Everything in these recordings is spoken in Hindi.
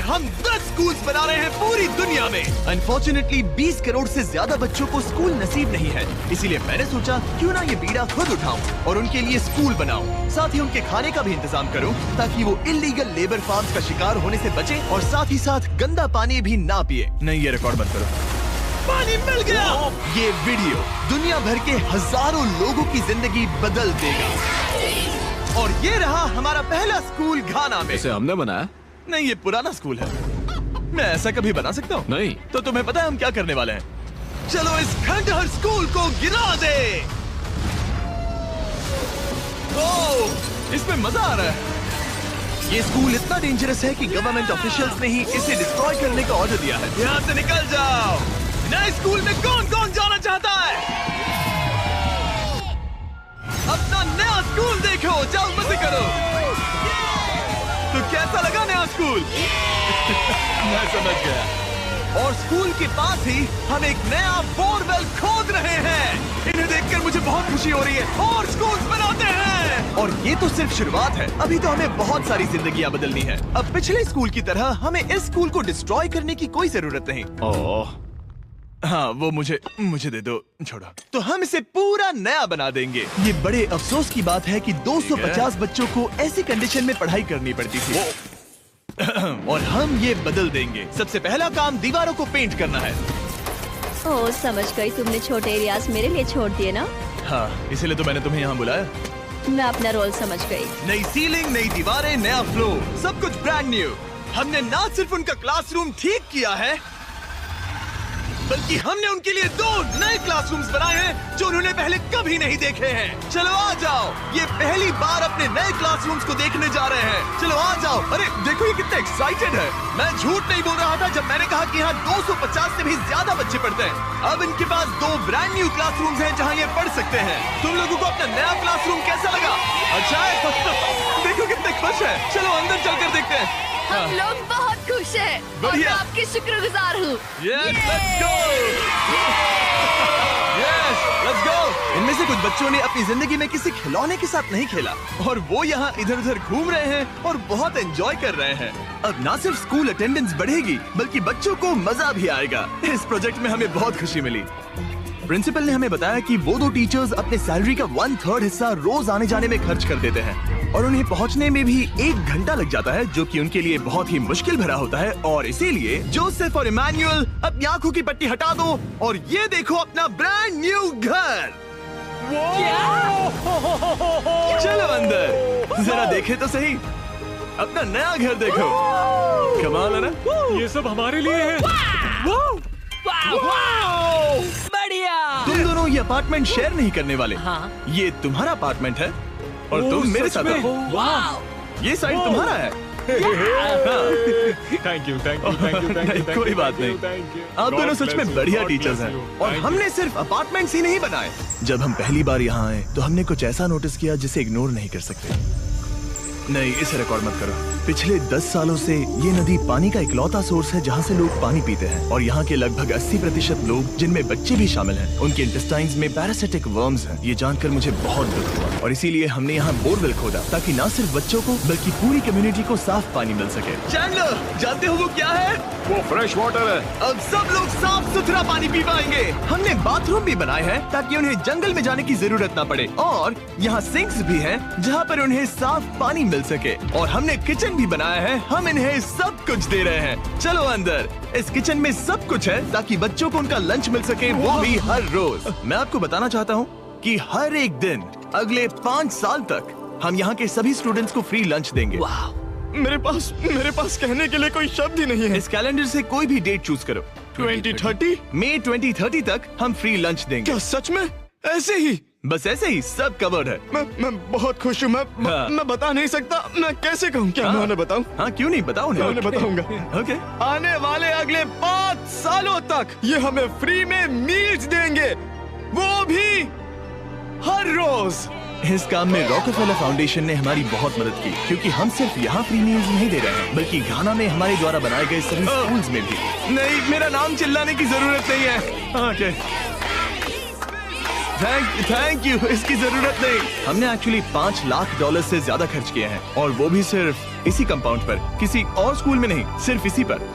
हम 10 स्कूल्स बना रहे हैं पूरी दुनिया में। अनफॉर्चुनेटली 20 करोड़ से ज्यादा बच्चों को स्कूल नसीब नहीं है, इसीलिए मैंने सोचा क्यों ना ये बीड़ा खुद उठाऊं और उनके लिए स्कूल बनाऊं। साथ ही उनके खाने का भी इंतजाम करूं ताकि वो इलीगल लेबर फार्म्स का शिकार होने से बचे और साथ ही साथ गंदा पानी भी ना पिए। नहीं, ये रिकॉर्ड मत करो। पानी मिल गया। ये वीडियो दुनिया भर के हजारों लोगों की जिंदगी बदल देगा। और ये रहा हमारा पहला स्कूल घाना में। इसे हमने बनाया? नहीं, ये पुराना स्कूल है। मैं ऐसा कभी बना सकता हूँ? नहीं। तो तुम्हें पता है हम क्या करने वाले हैं? चलो इस खंडहर स्कूल को गिरा दे। ओह, इसमें मजा आ रहा है। ये स्कूल इतना डेंजरस है कि गवर्नमेंट ऑफिशियल्स ने ही इसे डिस्ट्रॉय करने का ऑर्डर दिया है। यहाँ से निकल जाओ। नए स्कूल में कौन कौन जाना चाहता है? अपना नया स्कूल देखो, जाओ मजे करो। तो कैसा लगा नया स्कूल? मैं समझ गया। और स्कूल के पास ही हम एक नया बोरवेल खोद रहे हैं। इन्हें देखकर मुझे बहुत खुशी हो रही है। और स्कूल बनाते हैं। और ये तो सिर्फ शुरुआत है, अभी तो हमें बहुत सारी जिंदगियां बदलनी है। अब पिछले स्कूल की तरह हमें इस स्कूल को डिस्ट्रॉय करने की कोई जरूरत नहीं। ओह, हाँ, वो मुझे दे दो, छोड़ो। तो हम इसे पूरा नया बना देंगे। ये बड़े अफसोस की बात है कि 250 बच्चों को ऐसी कंडीशन में पढ़ाई करनी पड़ती थी। और हम ये बदल देंगे। सबसे पहला काम दीवारों को पेंट करना है। ओह, समझ गई। तुमने छोटे एरियाज मेरे लिए छोड़ दिए ना? हाँ, इसीलिए तो मैंने तुम्हें यहाँ बुलाया। मैं अपना रोल समझ गई। नई सीलिंग, नई दीवारें, नया फ्लोर, सब कुछ ब्रांड न्यू। हमने ना सिर्फ उनका क्लासरूम ठीक किया है, बल्कि हमने उनके लिए 2 नए क्लासरूम्स बनाए हैं जो उन्होंने पहले कभी नहीं देखे हैं। चलो आ जाओ, ये पहली बार अपने नए क्लासरूम्स को देखने जा रहे हैं। चलो आ जाओ। अरे देखो, ये कितने एक्साइटेड है। मैं झूठ नहीं बोल रहा था जब मैंने कहा कि यहाँ 250 से भी ज्यादा बच्चे पढ़ते हैं। अब इनके पास 2 ब्रांड न्यू क्लासरूम्स हैं जहाँ ये पढ़ सकते हैं। तुम लोगों को अपना नया क्लासरूम कैसा लगा? अच्छा है। देखो कितने खुश है। चलो अंदर चलकर देखते हैं। हम लोग बहुत खुश हैं और मैं आपकी शुक्रगुजार हूँ। Yes, let's go! Yes, let's go! इनमें से कुछ बच्चों ने अपनी जिंदगी में किसी खिलौने के साथ नहीं खेला और वो यहाँ इधर उधर घूम रहे हैं और बहुत एंजॉय कर रहे हैं। अब ना सिर्फ स्कूल अटेंडेंस बढ़ेगी बल्कि बच्चों को मजा भी आएगा। इस प्रोजेक्ट में हमें बहुत खुशी मिली। प्रिंसिपल ने हमें बताया कि वो 2 टीचर्स अपने सैलरी का 1/3 हिस्सा रोज आने जाने में खर्च कर देते हैं और उन्हें पहुंचने में भी 1 घंटा लग जाता है, जो कि उनके लिए बहुत ही मुश्किल भरा होता है। और इसीलिए जोसेफ और इमैनुअल अपनी आंखों की पट्टी हटा दो और ये देखो अपना ब्रांड न्यू घर। चलो अंदर जरा देखे तो सही, अपना नया घर देखो। कमाल है ना? ये सब हमारे लिए है। बढ़िया। तुम दोनों ये अपार्टमेंट शेयर नहीं करने वाले। हाँ। ये तुम्हारा अपार्टमेंट है और तुम मेरे साथ आओ। ये साइड तुम्हारा है। Thank you. कोई बात नहीं। आप दोनों सच में बढ़िया टीचर्स हैं। और हमने सिर्फ अपार्टमेंट्स ही नहीं बनाए। जब हम पहली बार यहाँ आए तो हमने कुछ ऐसा नोटिस किया जिसे इग्नोर नहीं कर सकते। नहीं, इसे रिकॉर्ड मत करो। पिछले 10 सालों से ये नदी पानी का इकलौता सोर्स है जहाँ से लोग पानी पीते हैं और यहाँ के लगभग 80% लोग, जिनमें बच्चे भी शामिल हैं, उनके इंटेस्टाइन्स में पैरासिटिक वर्म्स हैं। ये जानकर मुझे बहुत दुख हुआ और इसीलिए हमने यहाँ बोरवेल खोदा ताकि न सिर्फ बच्चों को बल्कि पूरी कम्युनिटी को साफ पानी मिल सके। चैंडलर, जानते हो वो क्या है? वो फ्रेश वाटर है। अब सब लोग साफ सुथरा पानी पी पाएंगे। हमने बाथरूम भी बनाए हैं ताकि उन्हें जंगल में जाने की जरूरत न पड़े और यहाँ सिंक्स भी हैं जहाँ पर उन्हें साफ पानी मिल सके। और हमने किचन भी बनाया है। हम इन्हें सब कुछ दे रहे हैं। चलो अंदर। इस किचन में सब कुछ है ताकि बच्चों को उनका लंच मिल सके, वो भी हर रोज। मैं आपको बताना चाहता हूँ कि हर एक दिन अगले 5 साल तक हम यहाँ के सभी स्टूडेंट्स को फ्री लंच देंगे। मेरे पास कहने के लिए कोई शब्द ही नहीं है। इस कैलेंडर से कोई भी डेट चूज करो। 2030? मई 2030 तक हम फ्री लंच देंगे। क्या सच में? ऐसे ही? बस ऐसे ही, सब कवर्ड है। मैं बहुत खुश हूँ। मैं बता नहीं सकता। मैं कैसे कहूँ? क्या मैं उन्हें बताऊँ? हाँ, क्यों नहीं, बताओ मैं उन्हें बताऊंगा। ओके। आने वाले अगले 5 सालों तक ये हमें फ्री में मील्स देंगे, वो भी हर रोज। इस काम में रॉकफेलर फाउंडेशन ने हमारी बहुत मदद की, क्योंकि हम सिर्फ यहाँ फ्री मील्स नहीं दे रहे हैं बल्कि घाना में हमारे द्वारा बनाए गए सभी स्कूल्स में भी। नहीं, मेरा नाम चिल्लाने की जरूरत नहीं है। ओके, थैंक यू, इसकी जरूरत नहीं। हमने एक्चुअली $5 लाख से ज्यादा खर्च किए हैं, और वो भी सिर्फ इसी कंपाउंड पर, किसी और स्कूल में नहीं, सिर्फ इसी पर।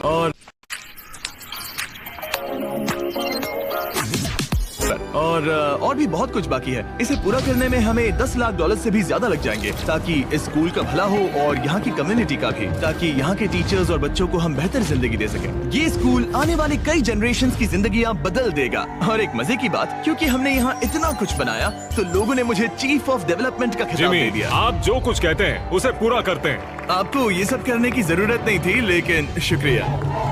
और भी बहुत कुछ बाकी है। इसे पूरा करने में हमें $10 लाख से भी ज्यादा लग जाएंगे, ताकि इस स्कूल का भला हो और यहाँ की कम्युनिटी का भी, ताकि यहाँ के टीचर्स और बच्चों को हम बेहतर जिंदगी दे सकें। ये स्कूल आने वाले कई जनरेशंस की जिंदगियाँ बदल देगा। और एक मजे की बात, क्योंकि हमने यहाँ इतना कुछ बनाया, तो लोगों ने मुझे चीफ ऑफ डेवलपमेंट का खिताब दे दिया। आप जो कुछ कहते हैं उसे पूरा करते हैं। आपको ये सब करने की जरूरत नहीं थी, लेकिन शुक्रिया।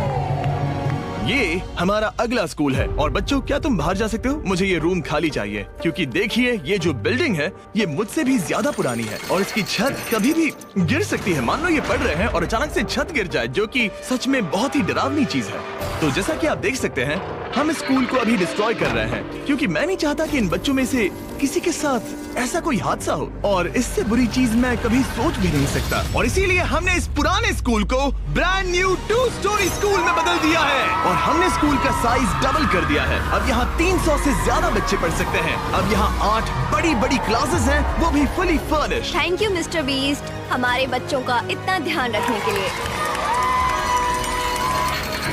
ये हमारा अगला स्कूल है। और बच्चों, क्या तुम बाहर जा सकते हो? मुझे ये रूम खाली चाहिए, क्योंकि देखिए ये जो बिल्डिंग है ये मुझसे भी ज्यादा पुरानी है, और इसकी छत कभी भी गिर सकती है। मान लो ये पढ़ रहे हैं और अचानक से छत गिर जाए, जो कि सच में बहुत ही डरावनी चीज है। तो जैसा कि आप देख सकते हैं, हम इस स्कूल को अभी डिस्ट्रॉय कर रहे हैं, क्योंकि मैं नहीं चाहता कि इन बच्चों में से किसी के साथ ऐसा कोई हादसा हो, और इससे बुरी चीज मैं कभी सोच भी नहीं सकता। और इसीलिए हमने इस पुराने स्कूल को ब्रांड न्यू 2 स्टोरी स्कूल में बदल दिया है, और हमने स्कूल का साइज डबल कर दिया है। अब यहाँ 300 से ज्यादा बच्चे पढ़ सकते हैं। अब यहाँ 8 बड़ी बड़ी क्लासेस हैं, वो भी fully furnished. Thank you mister beast, हमारे बच्चों का इतना ध्यान रखने के लिए।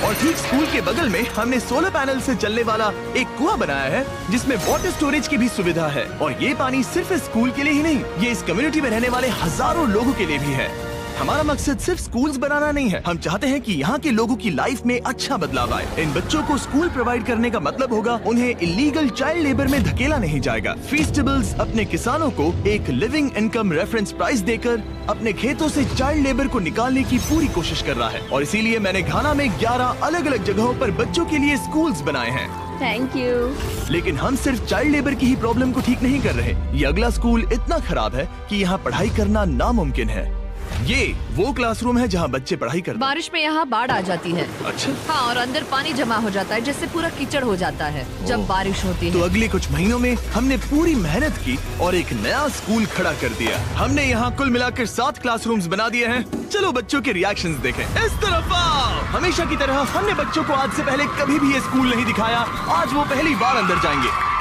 और ठीक स्कूल के बगल में हमने सोलर पैनल से चलने वाला एक कुआं बनाया है, जिसमें वाटर स्टोरेज की भी सुविधा है। और ये पानी सिर्फ इस स्कूल के लिए ही नहीं, ये इस कम्युनिटी में रहने वाले हजारों लोगों के लिए भी है। हमारा मकसद सिर्फ स्कूल्स बनाना नहीं है, हम चाहते हैं कि यहाँ के लोगों की लाइफ में अच्छा बदलाव आए। इन बच्चों को स्कूल प्रोवाइड करने का मतलब होगा उन्हें इलीगल चाइल्ड लेबर में धकेला नहीं जाएगा। फीस्टेबल्स अपने किसानों को एक लिविंग इनकम रेफरेंस प्राइस देकर अपने खेतों से चाइल्ड लेबर को निकालने की पूरी कोशिश कर रहा है। और इसीलिए मैंने घाना में 11 अलग अलग जगहों पर बच्चों के लिए स्कूल्स बनाए हैं। Thank you. लेकिन हम सिर्फ चाइल्ड लेबर की ही प्रॉब्लम को ठीक नहीं कर रहे। ये अगला स्कूल इतना खराब है कि यहाँ पढ़ाई करना नामुमकिन है। ये वो क्लासरूम है जहाँ बच्चे पढ़ाई करते हैं। बारिश में यहाँ बाढ़ आ जाती है। अच्छा। हाँ, और अंदर पानी जमा हो जाता है, जिससे पूरा कीचड़ हो जाता है जब बारिश होती है। तो अगले कुछ महीनों में हमने पूरी मेहनत की और एक नया स्कूल खड़ा कर दिया। हमने यहाँ कुल मिलाकर 7 क्लासरूम्स बना दिए हैं। चलो बच्चों के रिएक्शंस देखें। इस तरफ आओ। हमेशा की तरह हमने बच्चों को आज से पहले कभी भी ये स्कूल नहीं दिखाया। आज वो पहली बार अंदर जाएंगे।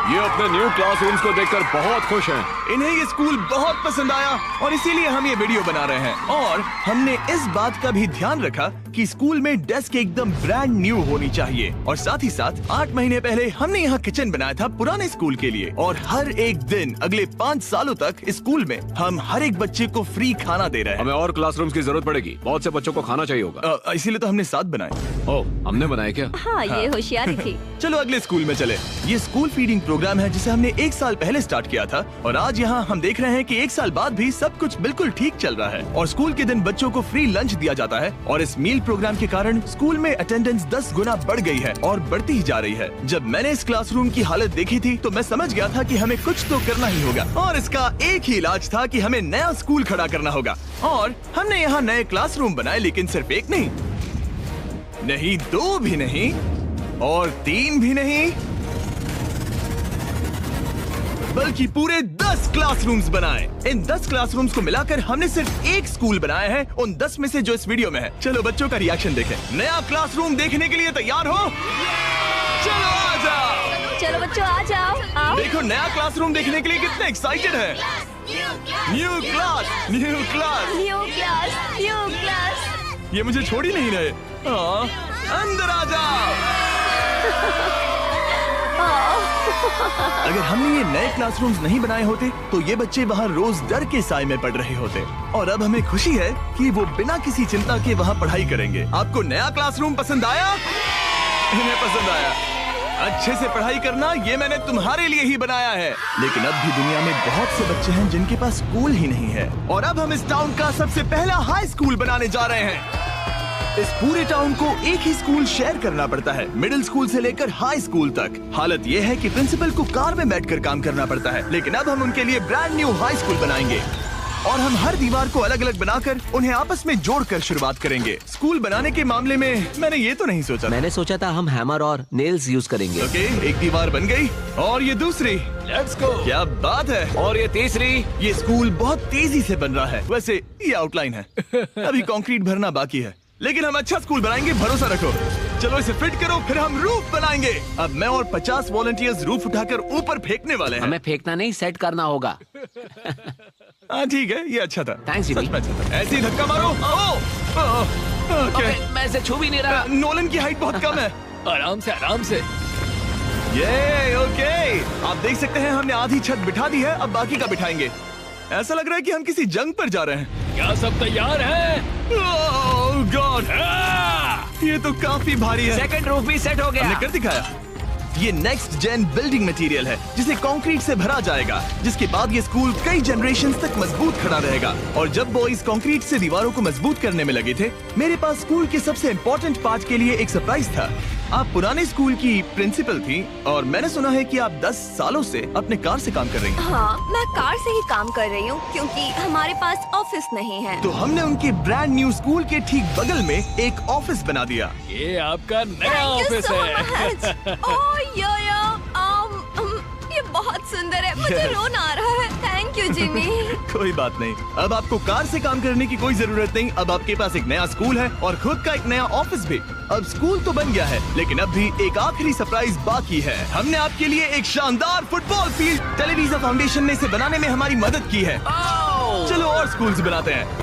ये अपने न्यू क्लासरूम्स को देखकर बहुत खुश हैं। इन्हें ये स्कूल बहुत पसंद आया, और इसीलिए हम ये वीडियो बना रहे हैं। और हमने इस बात का भी ध्यान रखा कि स्कूल में डेस्क एकदम ब्रांड न्यू होनी चाहिए। और साथ ही साथ 8 महीने पहले हमने यहाँ किचन बनाया था पुराने स्कूल के लिए। और हर एक दिन अगले 5 सालों तक इस स्कूल में हम हर एक बच्चे को फ्री खाना दे रहे हैं। हमें और क्लासरूम्स की जरूरत पड़ेगी, बहुत से बच्चों को खाना चाहिए होगा। इसीलिए तो हमने 7 बनाए। ओह, हमने बनाए क्या? हाँ, ये होशियारी थी। चलो अगले स्कूल में चले। ये स्कूल फीडिंग प्रोग्राम है जिसे हमने 1 साल पहले स्टार्ट किया था, और आज यहाँ हम देख रहे हैं कि 1 साल बाद भी सब कुछ बिल्कुल ठीक चल रहा है। और स्कूल के दिन बच्चों को फ्री लंच दिया जाता है, और इस मील प्रोग्राम के कारण स्कूल में अटेंडेंस 10 गुना बढ़ गई है और बढ़ती ही जा रही है। जब मैंने इस क्लासरूम की हालत देखी थी तो मैं समझ गया था कि हमें कुछ तो करना ही होगा, और इसका एक ही इलाज था कि हमें नया स्कूल खड़ा करना होगा। और हमने यहाँ नए क्लासरूम बनाए, लेकिन सिर्फ एक नहीं, 2 भी नहीं, और 3 भी नहीं, बल्कि पूरे 10 क्लासरूम्स बनाए। इन 10 क्लासरूम्स को मिलाकर हमने सिर्फ एक स्कूल बनाया है, उन 10 में से जो इस वीडियो में है। चलो बच्चों का रिएक्शन देखें। नया क्लासरूम देखने के लिए तैयार हो? चलो आ जाओ। चलो बच्चों आ जाओ, आओ। देखो नया क्लासरूम देखने के लिए कितने एक्साइटेड है। New class, new class, new class, new class. ये मुझे छोड़ ही नहीं रहे। हाँ, अंदर आ जाओ। अगर हमने ये नए क्लासरूम्स नहीं बनाए होते तो ये बच्चे वहाँ रोज डर के साए में पढ़ रहे होते। और अब हमें खुशी है कि वो बिना किसी चिंता के वहाँ पढ़ाई करेंगे। आपको नया क्लासरूम पसंद आया? इन्हें पसंद आया। अच्छे से पढ़ाई करना ये मैंने तुम्हारे लिए ही बनाया है। लेकिन अब भी दुनिया में बहुत से बच्चे हैं जिनके पास स्कूल ही नहीं है। और अब हम इस टाउन का सबसे पहला हाई स्कूल बनाने जा रहे हैं। इस पूरे टाउन को एक ही स्कूल शेयर करना पड़ता है, मिडिल स्कूल से लेकर हाई स्कूल तक। हालत ये है कि प्रिंसिपल को कार में बैठकर काम करना पड़ता है, लेकिन अब हम उनके लिए ब्रांड न्यू हाई स्कूल बनाएंगे। और हम हर दीवार को अलग अलग बनाकर उन्हें आपस में जोड़कर शुरुआत करेंगे। स्कूल बनाने के मामले में मैंने ये तो नहीं सोचा। मैंने सोचा था हम हैमर और नेल्स यूज करेंगे। ओके, एक दीवार बन गई, और ये दूसरी। Let's go. क्या बात है। और ये तीसरी। ये स्कूल बहुत तेजी से बन रहा है। वैसे ये आउटलाइन है, अभी कंक्रीट भरना बाकी है, लेकिन हम अच्छा स्कूल बनाएंगे, भरोसा रखो। चलो इसे फिट करो, फिर हम रूफ बनाएंगे। अब मैं और 50 वॉलंटियर्स रूफ उठाकर ऊपर फेंकने वाले हैं। हमें फेंकना नहीं, सेट करना होगा। हाँ ठीक है, ये अच्छा था। Thanks, Jimmy. सच में अच्छा था। ऐसे ही धक्का मारो। ओके, ओके, मैं इसे छू भी नहीं रहा। नोलन की हाइट बहुत कम है। आराम से आराम से। ये ओके, आप देख सकते हैं हमने आधी छत बिठा दी है, अब बाकी का बिठाएंगे। ऐसा लग रहा है कि हम किसी जंग पर जा रहे हैं। क्या सब तैयार है? ओह गॉड, ये तो काफी भारी है। सेकंड रूफ भी सेट हो गया। हमने कर दिखाया। ये नेक्स्ट जेन बिल्डिंग मटेरियल है जिसे कंक्रीट से भरा जाएगा, जिसके बाद ये स्कूल कई जनरेशंस तक मजबूत खड़ा रहेगा। और जब बॉयज कंक्रीट से दीवारों को मजबूत करने में लगे थे, मेरे पास स्कूल के सबसे इम्पोर्टेंट पार्ट के लिए एक सरप्राइज था। आप पुराने स्कूल की प्रिंसिपल थी और मैंने सुना है कि आप 10 सालों से अपने कार से काम कर रही हैं। हाँ, मैं कार से ही काम कर रही हूँ क्योंकि हमारे पास ऑफिस नहीं है। तो हमने उनके ब्रांड न्यू स्कूल के ठीक बगल में एक ऑफिस बना दिया। ये आपका नया Thank you ऑफिस so है। much. Oh, ये बहुत सुंदर है, मुझे रोना आ रहा है। Thank you Jimmy. कोई बात नहीं, अब आपको कार से काम करने की कोई जरूरत नहीं। अब आपके पास एक नया स्कूल है और खुद का एक नया ऑफिस भी। अब स्कूल तो बन गया है, लेकिन अब भी एक आखिरी सरप्राइज बाकी है। हमने आपके लिए एक शानदार फुटबॉल फील्ड टेलीविजन फाउंडेशन ने इसे बनाने में हमारी मदद की है। चलो और स्कूल्स बनाते हैं।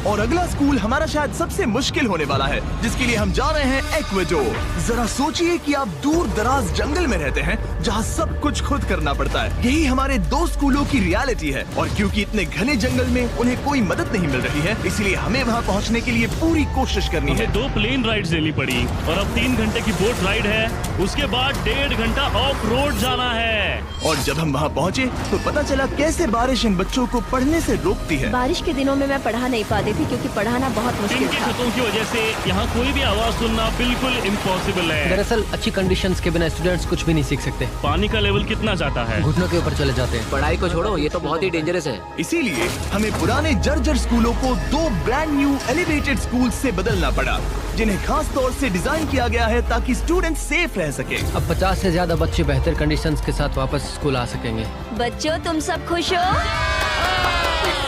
और अगला स्कूल हमारा शायद सबसे मुश्किल होने वाला है, जिसके लिए हम जा रहे हैं एक्वेडोर। जरा सोचिए कि आप दूर दराज जंगल में रहते हैं जहां सब कुछ खुद करना पड़ता है। यही हमारे 2 स्कूलों की रियलिटी है। और क्योंकि इतने घने जंगल में उन्हें कोई मदद नहीं मिल रही है, इसलिए हमें वहां पहुंचने के लिए पूरी कोशिश करनी है। हमें 2 प्लेन राइड्स लेनी पड़ी और अब 3 घंटे की बोट राइड है। उसके बाद 1.5 घंटा ऑफ रोड जाना है। और जब हम वहां पहुंचे तो पता चला कैसे बारिश इन बच्चों को पढ़ने से रोकती है। बारिश के दिनों में मैं पढ़ा नहीं पाती थी क्योंकि पढ़ाना बहुत मुश्किल इनके था। खतों की वजह से यहाँ कोई भी आवाज सुनना बिल्कुल इम्पॉसिबल है। दरअसल अच्छी कंडीशंस के बिना स्टूडेंट्स कुछ भी नहीं सीख सकते। पानी का लेवल कितना जाता है? घुटनों के ऊपर चले जाते हैं। पढ़ाई को छोड़ो, ये तो बहुत ही डेंजरस है। इसीलिए हमें पुराने जर्जर स्कूलों को 2 ब्रांड न्यू एलिवेटेड स्कूल से बदलना पड़ा, जिन्हें खास तौर से डिजाइन किया गया है ताकि स्टूडेंट सेफ रह सके। अब 50 से ज्यादा बच्चे बेहतर कंडीशंस के साथ वापस स्कूल आ सकेंगे। बच्चों, तुम सब खुश हो?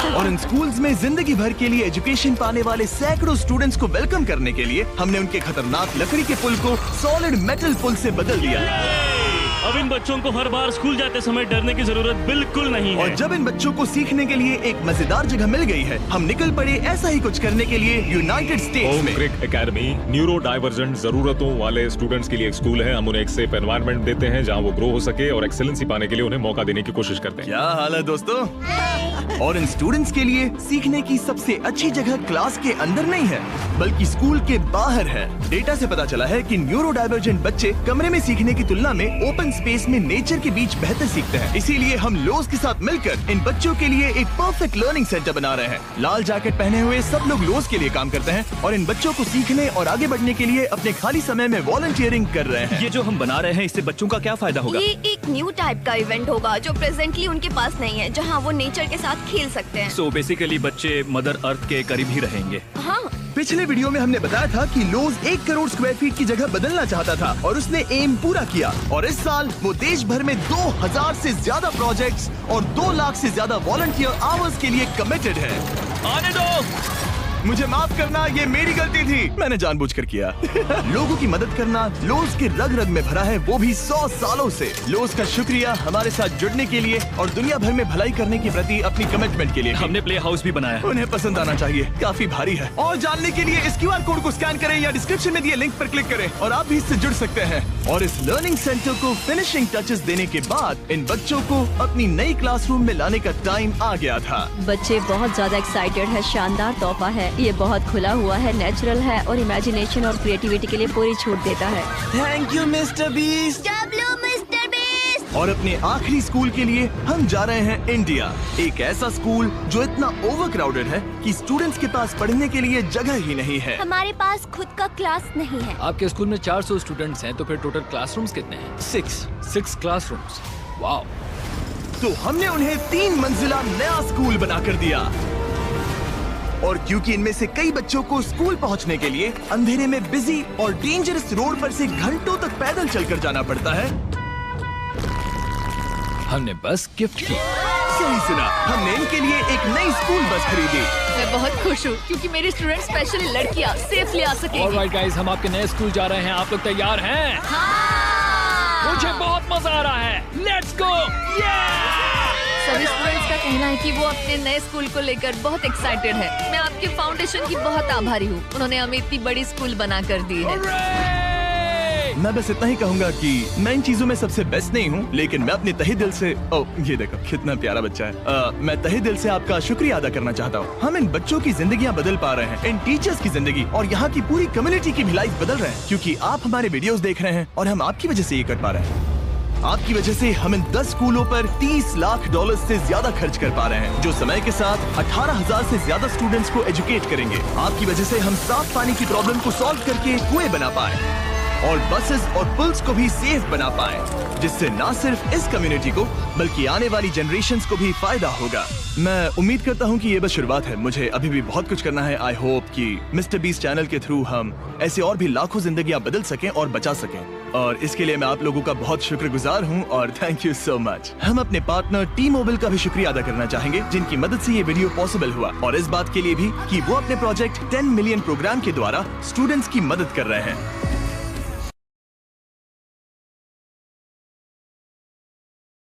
और इन स्कूल्स में जिंदगी भर के लिए एजुकेशन पाने वाले सैकड़ों स्टूडेंट्स को वेलकम करने के लिए हमने उनके खतरनाक लकड़ी के पुल को सॉलिड मेटल पुल से बदल दिया। अब इन बच्चों को हर बार स्कूल जाते समय डरने की जरूरत बिल्कुल नहीं है। और जब इन बच्चों को सीखने के लिए एक मजेदार जगह मिल गई है, हम निकल पड़े ऐसा ही कुछ करने के लिए यूनाइटेड स्टेट्स होम में। क्रिक एकेडमी न्यूरो डाइवर्जेंट जरूरतों वाले स्टूडेंट्स के लिए एक स्कूल है। हम उन्हें एक सेफ एनवायरनमेंट देते हैं जहां वो ग्रो हो सके और एक्सेलेंसी पाने के लिए उन्हें मौका देने की कोशिश करते हैं। क्या हाल है दोस्तों? और इन स्टूडेंट्स के लिए सीखने की सबसे अच्छी जगह क्लास के अंदर नहीं है, बल्कि स्कूल के बाहर है। डेटा से पता चला है कि न्यूरो डाइवर्जेंट बच्चे कमरे में सीखने की तुलना में ओपन स्पेस में नेचर के बीच बेहतर सीखते हैं। इसीलिए हम लोज के साथ मिलकर इन बच्चों के लिए एक परफेक्ट लर्निंग सेंटर बना रहे हैं। लाल जैकेट पहने हुए सब लोग लोज के लिए काम करते हैं और इन बच्चों को सीखने और आगे बढ़ने के लिए अपने खाली समय में वॉलंटियरिंग कर रहे हैं। ये जो हम बना रहे हैं, इससे बच्चों का क्या फायदा होगा? ये एक न्यू टाइप का इवेंट होगा जो प्रेजेंटली उनके पास नहीं है, जहाँ वो नेचर के साथ खेल सकते हैं। सो बेसिकली बच्चे मदर अर्थ के करीब ही रहेंगे। हाँ, पिछले वीडियो में हमने बताया था कि लोज 1 करोड़ स्क्वायर फीट की जगह बदलना चाहता था और उसने एम पूरा किया। और इस साल वो देश भर में 2000 से ज्यादा प्रोजेक्ट्स और 2 लाख से ज्यादा वॉलंटियर आवर्स के लिए कमिटेड है। आने दो। मुझे माफ करना, ये मेरी गलती थी, मैंने जानबूझकर किया। लोगों की मदद करना लोज के रग रग में भरा है, वो भी 100 सालों से। लोज का शुक्रिया हमारे साथ जुड़ने के लिए और दुनिया भर में भलाई करने के प्रति अपनी कमिटमेंट के लिए। हमने प्ले हाउस भी बनाया है। उन्हें पसंद आना चाहिए, काफी भारी है। और जानने के लिए इस QR कोड को स्कैन करें या डिस्क्रिप्शन में दिए लिंक पर क्लिक करें और आप भी इससे जुड़ सकते हैं। और इस लर्निंग सेंटर को फिनिशिंग टचेस देने के बाद इन बच्चों को अपनी नई क्लासरूम में लाने का टाइम आ गया था। बच्चे बहुत ज्यादा एक्साइटेड है। शानदार तोहफा है, ये बहुत खुला हुआ है, नेचुरल है और इमेजिनेशन और क्रिएटिविटी के लिए पूरी छूट देता है। Thank you mister beast. और अपने आखिरी स्कूल के लिए हम जा रहे हैं इंडिया। एक ऐसा स्कूल जो इतना ओवरक्राउडेड है कि स्टूडेंट्स के पास पढ़ने के लिए जगह ही नहीं है। हमारे पास खुद का क्लास नहीं है। आपके स्कूल में 400 स्टूडेंट्स हैं, तो फिर टोटल क्लासरूम्स कितने हैं? 6 क्लासरूम्स। वाओ। तो हमने उन्हें 3 मंजिला नया स्कूल बना कर दिया। और क्योंकि इनमें से कई बच्चों को स्कूल पहुंचने के लिए अंधेरे में बिजी और डेंजरस रोड पर से घंटों तक पैदल चलकर जाना पड़ता है, हमने बस गिफ्ट की। सही सुना, हमने इनके लिए एक नई स्कूल बस खरीदी। मैं बहुत खुश हूँ क्योंकि मेरी स्टूडेंट स्पेशली लड़कियाँ सेफली आ सकेंगी। ऑलराइट गाइस, हम आपके नए स्कूल जा रहे हैं, आप लोग तैयार हैं? हाँ। मुझे बहुत मजा आ रहा है, लेट्स गो। सभी स्टूडेंट्स का कहना है कि वो अपने नए स्कूल को लेकर बहुत एक्साइटेड है। मैं आपके फाउंडेशन की बहुत आभारी हूँ, उन्होंने हमें इतनी बड़ी स्कूल बना कर दी है। मैं बस इतना ही कहूंगा कि मैं इन चीजों में सबसे बेस्ट नहीं हूँ, लेकिन मैं अपने तहे दिल से ये देखो कितना प्यारा बच्चा है। मैं तहे दिल से आपका शुक्रिया अदा करना चाहता हूँ। हम इन बच्चों की जिंदगियाँ बदल पा रहे हैं, इन टीचर्स की जिंदगी और यहाँ की पूरी कम्युनिटी की भी लाइफ बदल रहे हैं, क्योंकि आप हमारे वीडियोस देख रहे हैं और हम आपकी वजह से ये कर पा रहे हैं। आपकी वजह से हम इन 10 स्कूलों पर $30 लाख से ज्यादा खर्च कर पा रहे हैं, जो समय के साथ 18,000 से ज्यादा स्टूडेंट्स को एजुकेट करेंगे। आपकी वजह से हम साफ पानी की प्रॉब्लम को सॉल्व करके कुएं बना पाए और बसेस और पुल्स को भी सेफ बना पाए, जिससे न सिर्फ इस कम्युनिटी को बल्कि आने वाली जनरेशंस को भी फायदा होगा। मैं उम्मीद करता हूं कि ये बस शुरुआत है, मुझे अभी भी बहुत कुछ करना है। आई होप कि मिस्टर बीस्ट चैनल के थ्रू हम ऐसे और भी लाखों जिंदगियां बदल सकें और बचा सकें, और इसके लिए मैं आप लोगों का बहुत शुक्रगुजार हूं और थैंक यू सो मच। हम अपने पार्टनर T-Mobile का भी शुक्रिया अदा करना चाहेंगे, जिनकी मदद से ये वीडियो पॉसिबल हुआ, और इस बात के लिए भी कि वो अपने प्रोजेक्ट 10 मिलियन प्रोग्राम के द्वारा स्टूडेंट्स की मदद कर रहे हैं।